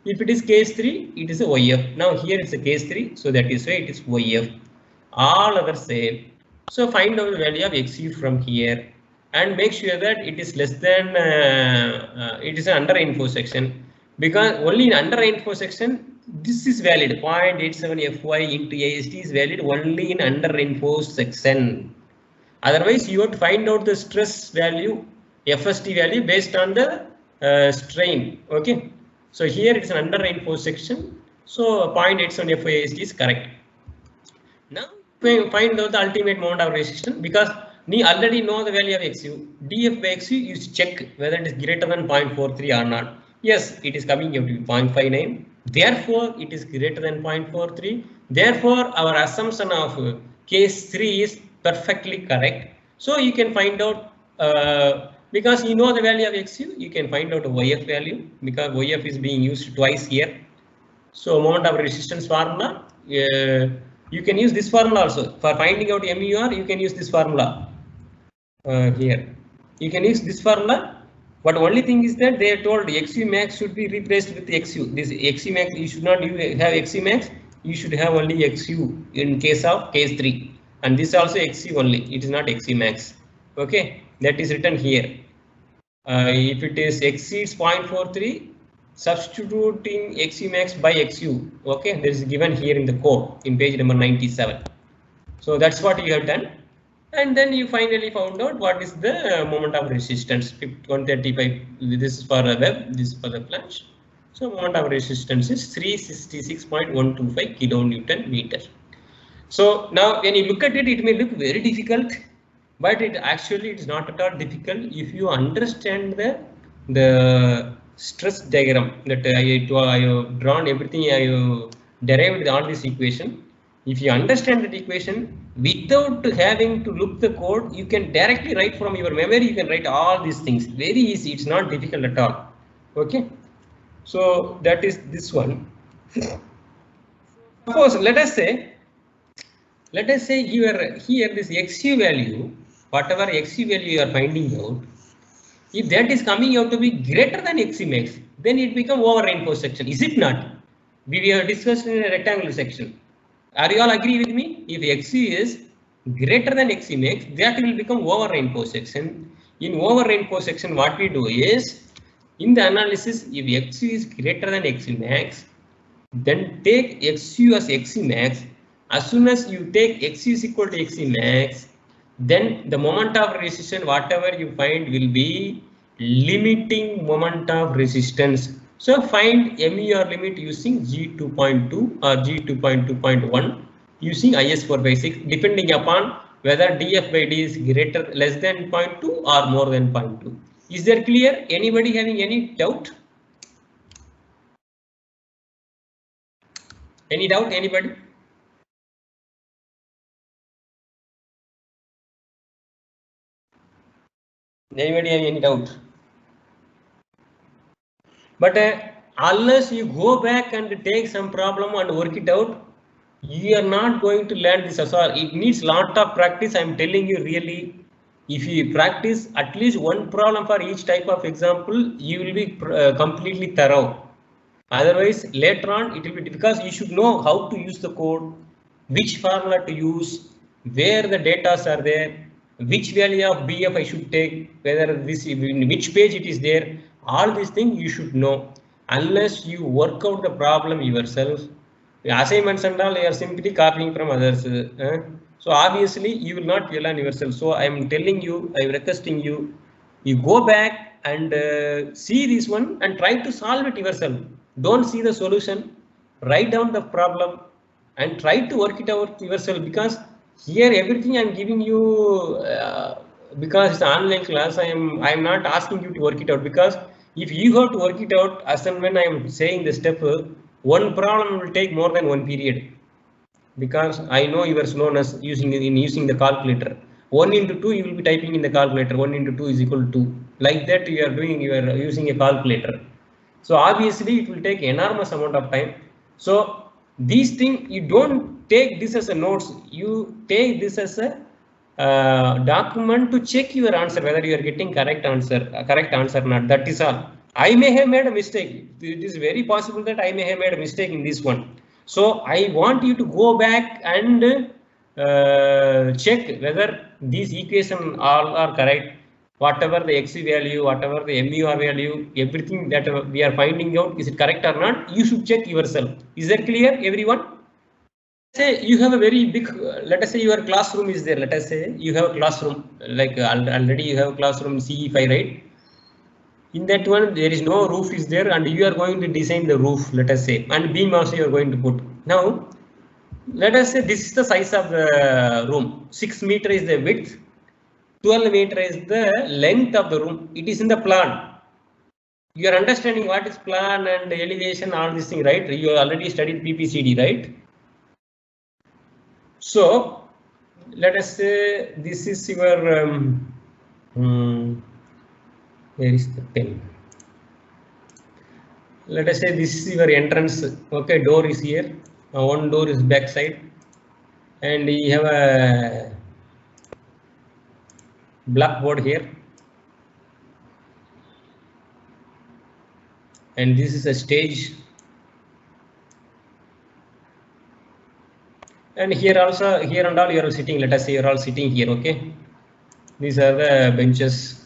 If it is case 3, it is a YF. Now here it's a case 3, so that is why it is YF. All other same. So find out the value of XU from here and make sure that it is less than it is an under reinforced section, because only in under reinforced section this is valid. 0.87 Fy into AST is valid only in under reinforced section. Otherwise you have to find out the stress value, FST value based on the strain. Okay. So here it is an under reinforced section. So 0.87 Fy AST is correct. Now find out the ultimate moment of resistance, because we already know the value of XU. DF by XU, you check whether it is greater than 0.43 or not. Yes, it is coming out to be 0.59. Therefore, it is greater than 0.43. Therefore, our assumption of case 3 is perfectly correct. So you can find out, because you know the value of XU, you can find out a YF value, because YF is being used twice here. So moment of resistance formula, you can use this formula also. For finding out MUR, you can use this formula here. You can use this formula. But only thing is that they are told XU max should be replaced with XU. This XU max, you should not have XU max, you should have only XU in case of case 3. And this also XU only, it is not XU max. Okay, that is written here. If it is exceeds 0.43, substituting XU max by XU. Okay, that is given here in the code in page number 97. So that's what you have done. And then you finally found out what is the moment of resistance. 135. This is for a web, this is for the flange. So moment of resistance is 366.125 kilonewton meter. So now when you look at it, it may look very difficult, but it actually is not at all difficult if you understand the stress diagram that I have drawn everything. I have derived all this equation. If you understand that equation without having to look the code, you can directly write from your memory. You can write all these things very easy. It's not difficult at all. Okay. So that is this one. Suppose let us say here this XU value, whatever XU value you are finding out, if that is coming out to be greater than XU max, then it become over reinforced section, is it not? We have discussed in a rectangular section. Are you all agree with me? If XU is greater than XU max, that will become over reinforced section. In over reinforced section, what we do is, in the analysis, if XU is greater than XU max, then take XU as XU max. As soon as you take XU is equal to XU max, then the moment of resistance, whatever you find, will be limiting moment of resistance. So find MER limit using G2.2 or G2.2.1 using IS456, depending upon whether dF by D is less than 0.2 or more than 0.2. Is there clear? Anybody having any doubt? Any doubt? Anybody? Anybody have any doubt? But unless you go back and take some problem and work it out, you are not going to learn this as well. It needs lot of practice. I am telling you really, if you practice at least one problem for each type of example, you will be completely thorough. Otherwise, later on it will be, because you should know how to use the code, which formula to use, where the data are there, which value of BF I should take, whether this in which page it is there. All these things you should know. Unless you work out the problem yourself, assignments and all, you are simply copying from others. So obviously you will not learn yourself. So I am telling you, I am requesting you, you go back and see this one and try to solve it yourself. Don't see the solution, write down the problem and try to work it out yourself, because here everything I am giving you, because it's an online class, I am not asking you to work it out, because if you have to work it out as and when I am saying the step, one problem will take more than one period, because I know you are known as using the calculator. 1 into 2 you will be typing in the calculator, 1 into 2 is equal to 2. Like that you are using a calculator. So obviously it will take enormous amount of time. So these things, you don't take this as a notes, you take this as a document to check your answer, whether you are getting correct answer or not. That is all. I may have made a mistake. It is very possible that I may have made a mistake in this one. So I want you to go back and check whether these equations all are correct. Whatever the XC value, whatever the MER value, everything that we are finding out, is it correct or not? You should check yourself. Is that clear, everyone? Say you have a very big, let us say your classroom is there. Let us say you have a classroom, like already you have a classroom CE5, right? In that one, there is no roof is there, and you are going to design the roof, let us say, and beam also you are going to put. Now, let us say this is the size of the room. 6 meter is the width, 12 meter is the length of the room. It is in the plan. You are understanding what is plan and elevation, all this thing, right? You already studied PPCD, right? So let us say this is your where is the pen? Let us say this is your entrance. Okay, door is here. One door is back side, and you have a blackboard here, and this is a stage, and here also, here and all you are sitting. Let us say you are all sitting here. Okay, these are the benches.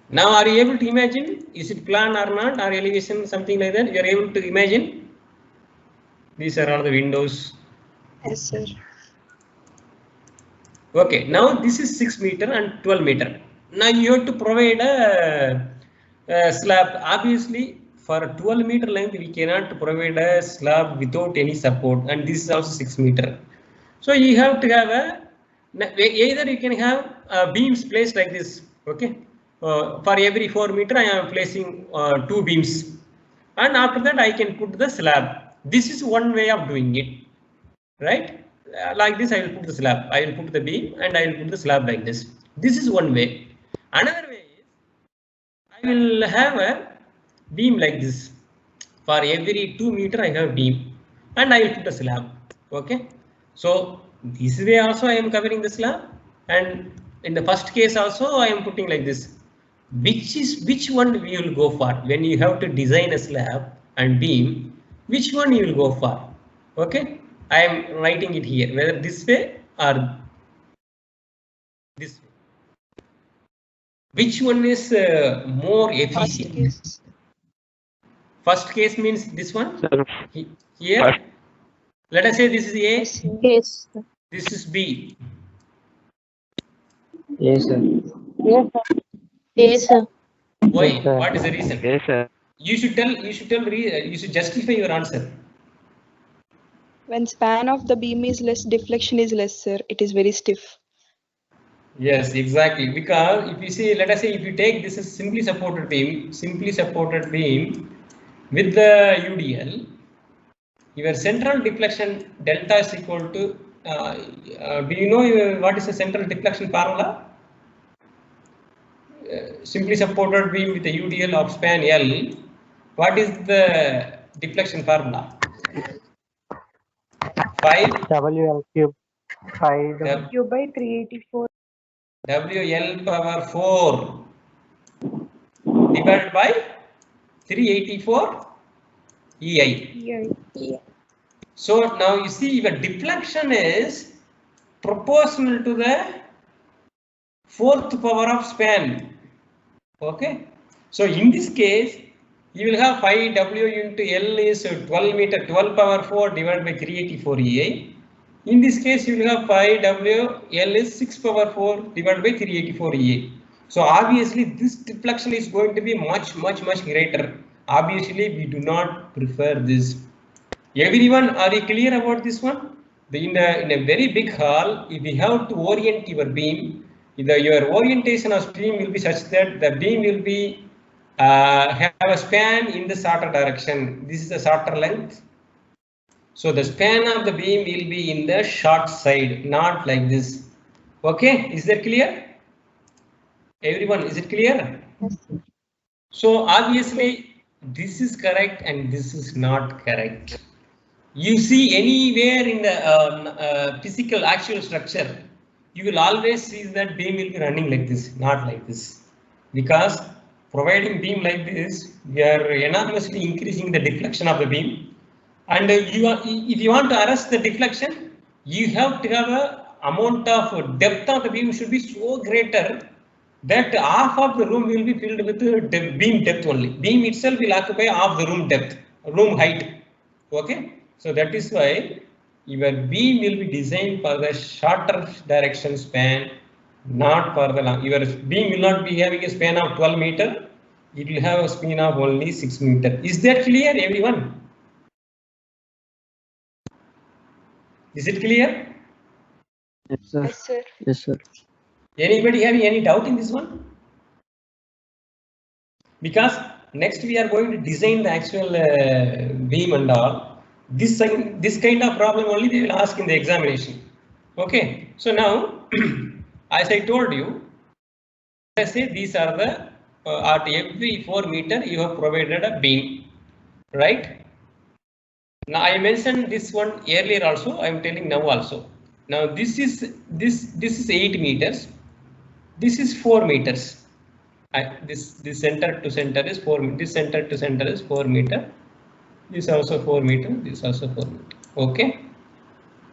Now, are you able to imagine? Is it plan or not, or elevation, something like that? You are able to imagine? These are all the windows. Yes, sir. Okay, now this is 6 meter and 12 meter. Now you have to provide a slab. Obviously, for 12 meter length, we cannot provide a slab without any support, and this is also 6 meter. So you have to have either you can have beams placed like this. Okay. For every 4 meter, I am placing 2 beams, and after that I can put the slab. This is one way of doing it, right? Like this, I will put the slab. I will put the beam and I will put the slab like this. This is one way. Another way is I will have a beam like this. For every 2 meter I have beam and I will put a slab. Okay. So this way also I am covering the slab, and in the first case also I am putting like this. Which one we will go for when you have to design a slab and beam? Which one you will go for? Okay. I am writing it here, whether this way or this way. Which one is more efficient? First case means this one. Here, let us say this is A. Yes. This is B. Yes, sir. Yes, sir. Why? Yes, sir. What is the reason? Yes, sir. You should justify your answer. When span of the beam is less, deflection is less, sir. It is very stiff. Yes, exactly. Because if you see, let us say if you take this is simply supported beam with the UDL, your central deflection delta is equal to, do you know what is the central deflection formula? Simply supported beam with the UDL of span L, what is the deflection formula? 5 WL cube. 5 Q by 384. WL power 4 divided by 384 EI. So now you see your deflection is proportional to the 4th power of span. Okay. So in this case, you will have 5W into L is 12 meter, 12 power 4 divided by 384 EI. In this case, you will have 5W, L is 6 power 4 divided by 384 EI. So obviously this deflection is going to be much greater. Obviously we do not prefer this. Everyone, are you clear about this one? In a very big hall, if you have to orient your beam, your orientation of beam will be such that the beam will be have a span in the shorter direction. This is the shorter length. So the span of the beam will be in the short side, not like this. Okay, is that clear? Everyone, is it clear? Yes. So obviously this is correct and this is not correct. You see anywhere in the physical actual structure, you will always see that beam will be running like this, not like this. Because providing beam like this, we are enormously increasing the deflection of the beam. And if you want to arrest the deflection, you have to have a amount of depth of the beam should be so greater that half of the room will be filled with beam depth only. Beam itself will occupy half the room depth, room height. Okay. So that is why your beam will be designed for the shorter direction span, not for the long. Your beam will not be having a span of 12 meter. It will have a span of only 6 meter. Is that clear, everyone? Is it clear? Yes, sir. Yes, sir. Yes, sir. Anybody having any doubt in this one? Because next we are going to design the actual beam and all. This kind of problem only they will ask in the examination. Okay. So now, as I told you, let's say these are the at every 4 meter you have provided a beam, right? Now I mentioned this one earlier also. I am telling now also. Now this is 8 meters. This is 4 meters. This center to center is 4 meter. This center to center is 4 meter. This also 4 meter. This also 4 meter. Okay.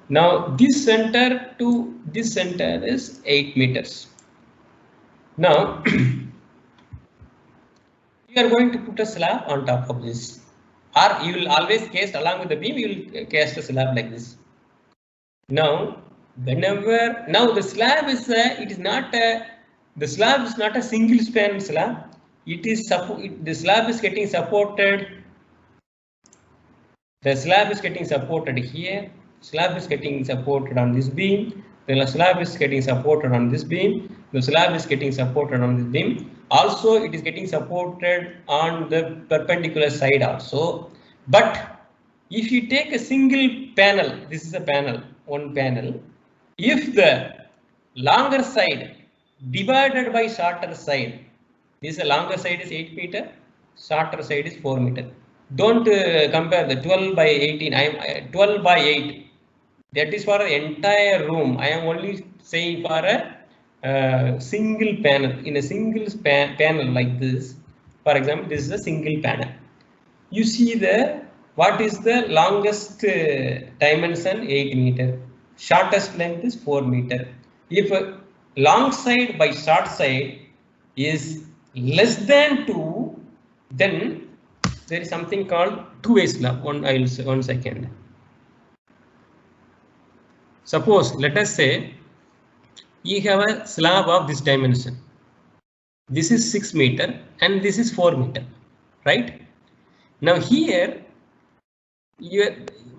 Now this center to this center is 8 meters. Now you are going to put a slab on top of this, or you will always cast along with the beam. You will cast a slab like this. Now the slab is the slab is not a single span slab. The slab is getting supported. The slab is getting supported here. Slab is getting supported on this beam. The slab is getting supported on this beam. The slab is getting supported on this beam. Also, it is getting supported on the perpendicular side also. But if you take a single panel, this is a panel, one panel. If the longer side divided by shorter side, This longer side is 8 meter, shorter side is 4 meter. Don't compare the 12 by 18. I am 12 by 8. That is for the entire room. I am only saying for a single panel. In a single panel like this, for example, this is a single panel. You see the what is the longest dimension? 8 meter. Shortest length is 4 meter. If long side by short side is less than 2, then there is something called two-way slab. One second. Suppose, let us say you have a slab of this dimension. This is 6 meter and this is 4 meter, right? Now here,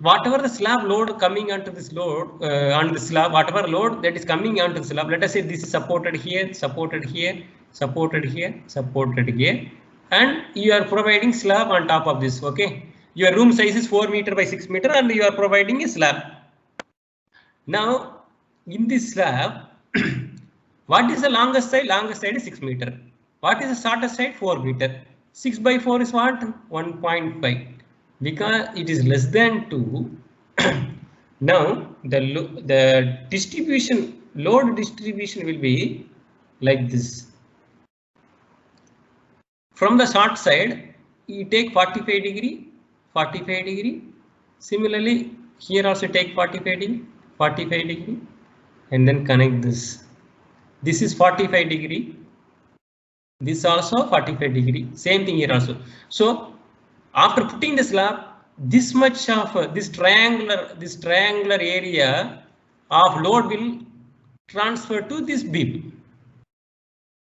whatever the slab load coming onto this load, on the slab, whatever load that is coming onto the slab, let us say this is supported here, supported here, supported here, supported here, and you are providing slab on top of this, okay? Your room size is 4 meter by 6 meter and you are providing a slab. Now, in this slab, what is the longest side? Longest side is 6 meter. What is the shortest side? 4 meter. 6 by 4 is what? 1.5. Because it is less than 2. Now, the distribution, load distribution will be like this. From the short side, you take 45 degree, 45 degree. Similarly, here also take 45 degree, 45 degree, and then connect this. This is 45 degree. This also 45 degree. Same thing here also. So after putting the slab, this much of this triangular area of load will transfer to this beam.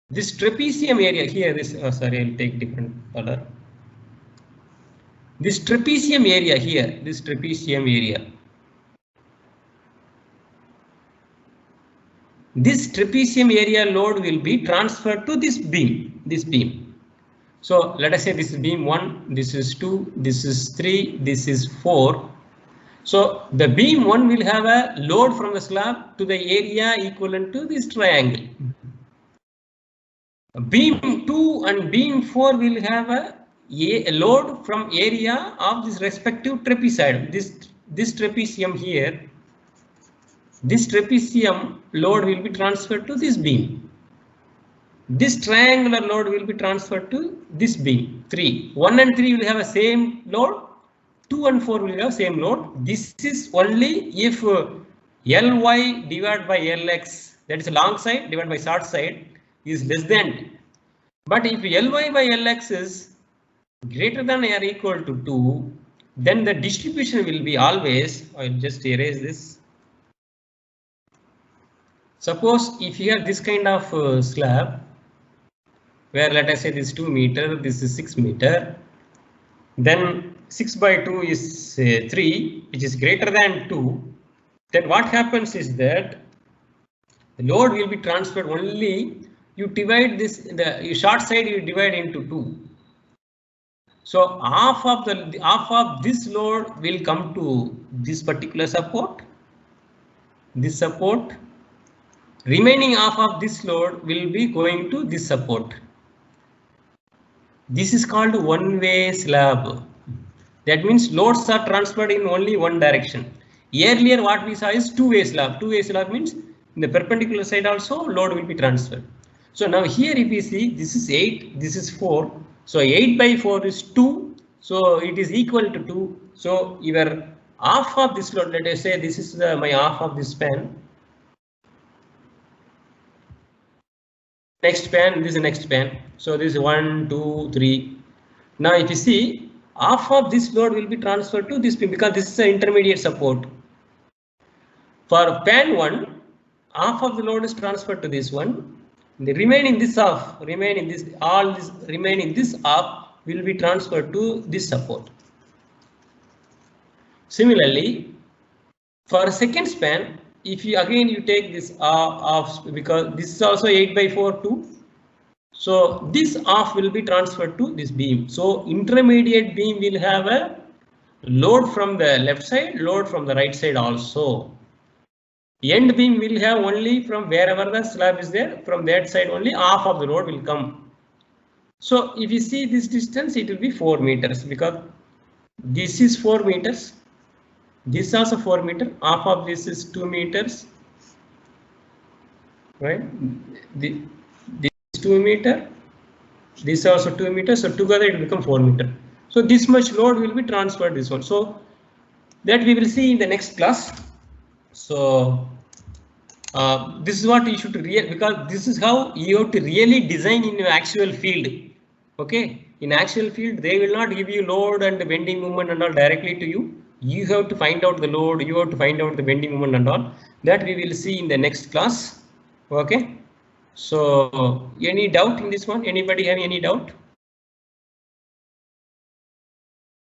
This trapezium area here, this sorry, I'll take different color. This trapezium area here, this trapezium area. This trapezium area load will be transferred to this beam, So let us say this is beam 1, this is 2, this is 3, this is 4. So the beam 1 will have a load from the slab to the area equivalent to this triangle. Beam 2 and beam 4 will have a load from area of this respective trapezoid. This trapezium here, this trapezium load will be transferred to this beam. This triangular load will be transferred to this beam 3. 1 and 3 will have a same load. 2 and 4 will have same load. This is only if Ly divided by Lx, that is long side divided by short side, is less than 10. But if Ly by Lx is greater than or equal to 2, then the distribution will be always, I'll just erase this. Suppose if you have this kind of slab, where let us say this is 2 meter, this is 6 meter, then 6 by 2 is 3, which is greater than 2, then what happens is that the load will be transferred only, you divide this, the short side you divide into 2. So half of this load will come to this particular support, this support. Remaining half of this load will be going to this support. This is called one-way slab. That means loads are transferred in only one direction. Earlier what we saw is two-way slab. Two-way slab means in the perpendicular side also load will be transferred. So now here if we see, this is 8, this is 4. So 8 by 4 is 2. So it is equal to 2. So your half of this load, let us say this is my half of this span. Next span, this is the next span. So this is 1, 2, 3. Now if you see, half of this load will be transferred to this beam because this is an intermediate support. For span 1, half of the load is transferred to this one. The remaining this half, remaining this half will be transferred to this support. Similarly, for second span, if you again you take this half, because this is also 8 by 4 too. So this half will be transferred to this beam. So intermediate beam will have a load from the left side, load from the right side also. End beam will have only from wherever the slab is there, from that side only half of the load will come. So if you see this distance, it will be 4 meters because this is 4 meters. This is also 4 meter. Half of this is 2 meters. Right? This is 2 meter. This is also 2 meters. So together it will become 4 meter. So this much load will be transferred this one. So that we will see in the next class. So this is what you should because this is how you have to really design in your actual field. Okay, in actual field they will not give you load and bending moment and all directly to you. You have to find out the load, you have to find out the bending moment and all. That we will see in the next class. Okay, so any doubt in this one? Anybody have any doubt?